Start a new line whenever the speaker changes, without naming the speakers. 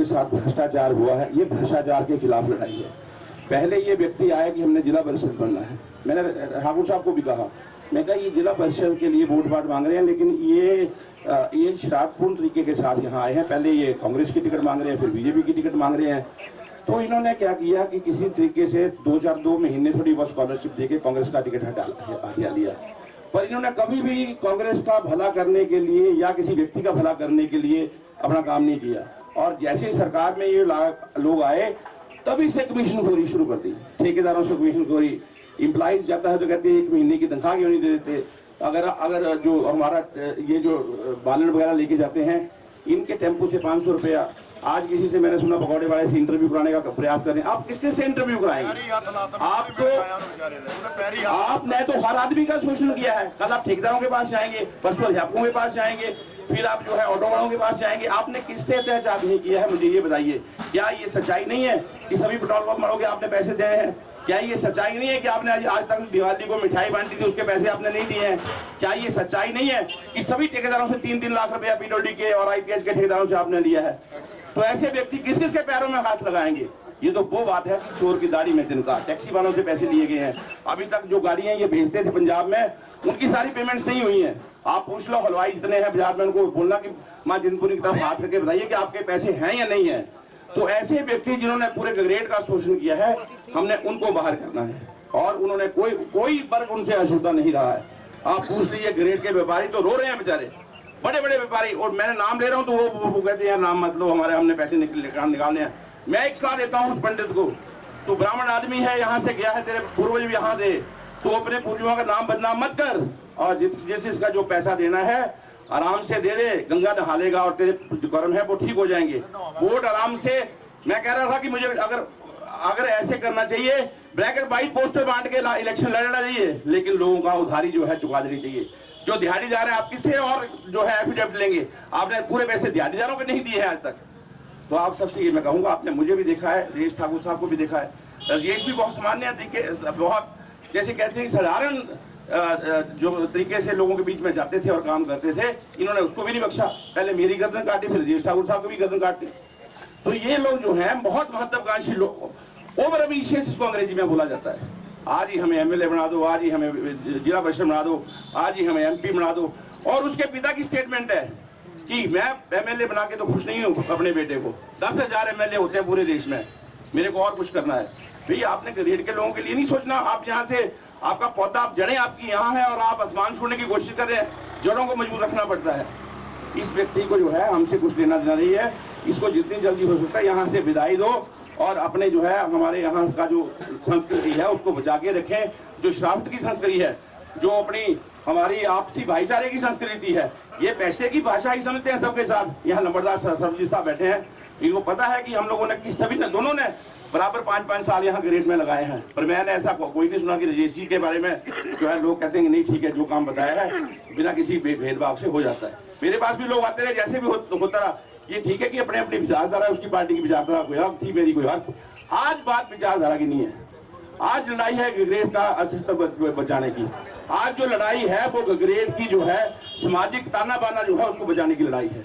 साथ भ्रष्टाचार हुआ है, ये भ्रष्टाचार के खिलाफ लड़ाई है। पहले ये व्यक्ति आया कि हमने जिला परिषद बनना है। मैंने ठाकुर साहब को भी कहा, मैं कहा ये जिला परिषद के लिए वोट बाट मांग रहे हैं, लेकिन ये शरारतपूर्ण तरीके के साथ यहाँ आए हैं। पहले ये कांग्रेस की टिकट मांग रहे हैं, फिर बीजेपी की टिकट मांग रहे हैं। तो इन्होंने क्या किया कि किसी तरीके से 2 महीने थोड़ी बहुत स्कॉलरशिप देके कांग्रेस का टिकट हटा लिया। पर इन्होंने कभी भी कांग्रेस का भला करने के लिए या किसी व्यक्ति का भला करने के लिए अपना काम नहीं किया। और जैसे सरकार में ये लोग आए तभी से कमीशनखोरी शुरू कर दी, ठेकेदारों से कमीशनखोरी। एम्प्लॉइज जाता है तो कहते हैं 1 महीने की तनख्वाह क्यों नहीं दे देते। अगर जो हमारा ये जो बालन वगैरह लेके जाते हैं, इनके टेम्पो से 500 रुपया। आज किसी से मैंने सुना पकौड़े वाले से इंटरव्यू कराने का प्रयास कर रहे हैं। आप किससे इंटरव्यू कराएंगे? आपने तो हर आदमी का शोषण किया है। कल आप ठेकेदारों के पास जाएंगे, परसों अध्यापकों के पास जाएंगे, फिर आप जो है ऑटो वालों के पास जाएंगे। आपने किससे अत्याचार नहीं किया है, मुझे ये बताइए। क्या ये सच्चाई नहीं है कि सभी पेट्रोल पंप वालों के आपने पैसे दिए हैं? क्या ये सच्चाई नहीं है कि आपने आज तक दिवाली को मिठाई बांटी थी, उसके पैसे आपने नहीं दिए हैं? क्या ये सच्चाई नहीं है कि सभी ठेकेदारों से 3-3 लाख रुपया पीडब्ल्यूडी के और आईपीएच के ठेकेदारों से आपने लिया है? तो ऐसे व्यक्ति किस किस के पैरों में हाथ लगाएंगे? ये तो वो बात है कि चोर की दाढ़ी में तिनका। टैक्सी वालों से पैसे लिए गए हैं। अभी तक जो गाड़ियां ये भेजते थे पंजाब में, उनकी सारी पेमेंट्स नहीं हुई हैं। आप पूछ लो हलवाई जितने हैं बाजार में, उनको बोलना कि माँ जिनपुरी की तरफ हाथ करके बताइए कि आपके पैसे हैं या नहीं है। तो ऐसे व्यक्ति जिन्होंने पूरे ग्रेड का शोषण किया है, हमने उनको बाहर करना है। और उन्होंने कोई वर्ग उनसे अछूता नहीं रहा है। आप पूछ लीजिए ग्रेड के व्यापारी तो रो रहे हैं बेचारे, बड़े बड़े व्यापारी। और मैंने नाम ले रहा हूँ तो वो कहते हैं नाम मतलब हमारे, हमने पैसे निकालने हैं। मैं एक सलाह देता हूँ उस पंडित को, तो ब्राह्मण आदमी है, यहाँ से गया है, तेरे पूर्वज भी यहाँ थे, तो अपने पूर्वजों का नाम बदनाम मत कर। और जिसका जो पैसा देना है आराम से दे दे, गंगा नहा लेगा और तेरे जो कर्म है वो ठीक हो जाएंगे। वोट आराम से। मैं कह रहा था कि मुझे अगर ऐसे करना चाहिए, ब्लैक एंड व्हाइट पोस्टर बांट के इलेक्शन लड़ना चाहिए, लेकिन लोगों का उधारी जो है चुका देनी चाहिए। जो दिहाड़ीदार है, आप किससे और जो है एफिडेविट लेंगे? आपने पूरे पैसे दिहाड़ीदारों को नहीं दिए हैं आज तक। तो आप सबसे ये मैं कहूँगा, आपने मुझे भी देखा है, राजेश ठाकुर साहब को भी देखा है। राजेश भी बहुत सामान्य तरीके, बहुत जैसे कहते हैं साधारण जो तरीके से लोगों के बीच में जाते थे और काम करते थे, इन्होंने उसको भी नहीं बख्शा। पहले मेरी गर्दन काटी, फिर राजेश ठाकुर साहब को भी गर्दन काटते। तो ये लोग जो हैं बहुत महत्वाकांक्षी लोग, ओवर एम्बिशियस इसको अंग्रेजी में बोला जाता है। आज ही हमें एमएलए बना दो, आज ही हमें जिला परिषद बना दो, आज ही हमें एमपी बना दो। और उसके पिता की स्टेटमेंट है कि मैं एमएलए बना के तो खुश नहीं हूँ अपने बेटे को। 10,000 एमएलए होते हैं पूरे देश में, मेरे को और कुछ करना है। भैया आपने ग्रेड के लोगों के लिए नहीं सोचना। आप यहाँ से आपका पौधा, आप जड़ें आपकी यहाँ है और आप आसमान छोड़ने की कोशिश कर रहे हैं। जड़ों को मजबूत रखना पड़ता है। इस व्यक्ति को जो है हमसे कुछ लेना देना नहीं है। इसको जितनी जल्दी हो सकता है यहाँ से विदाई दो और अपने जो है हमारे यहाँ का जो संस्कृति है उसको बचा के रखें। जो श्रावस्त की संस्कृति है, जो अपनी हमारी आपसी भाईचारे की संस्कृति है, ये पैसे की भाषा ही समझते हैं सबके साथ। यहाँ नंबरदार सरजी साहब बैठे हैं, इनको पता है कि हम लोगों ने सभी ने, दोनों ने बराबर 5-5 साल यहाँ ग्रेड में लगाए हैं। पर मैंने ऐसा कोई नहीं सुना कि राजेश जी के बारे में जो है लोग कहते हैं नहीं ठीक है, जो काम बताया है बिना किसी भेदभाव से हो जाता है। मेरे पास भी लोग आते रहे, जैसे भी होता रहा, ये ठीक है कि अपने अपनी विचारधारा है, उसकी पार्टी की विचारधारा कोई अलग थी, मेरी कोई अलग। आज बात विचारधारा की नहीं है, आज लड़ाई है गगरेट का अस्तित्व बचाने की। आज जो लड़ाई है वो गगरेट की जो है सामाजिक ताना बाना जो है उसको बचाने की लड़ाई है।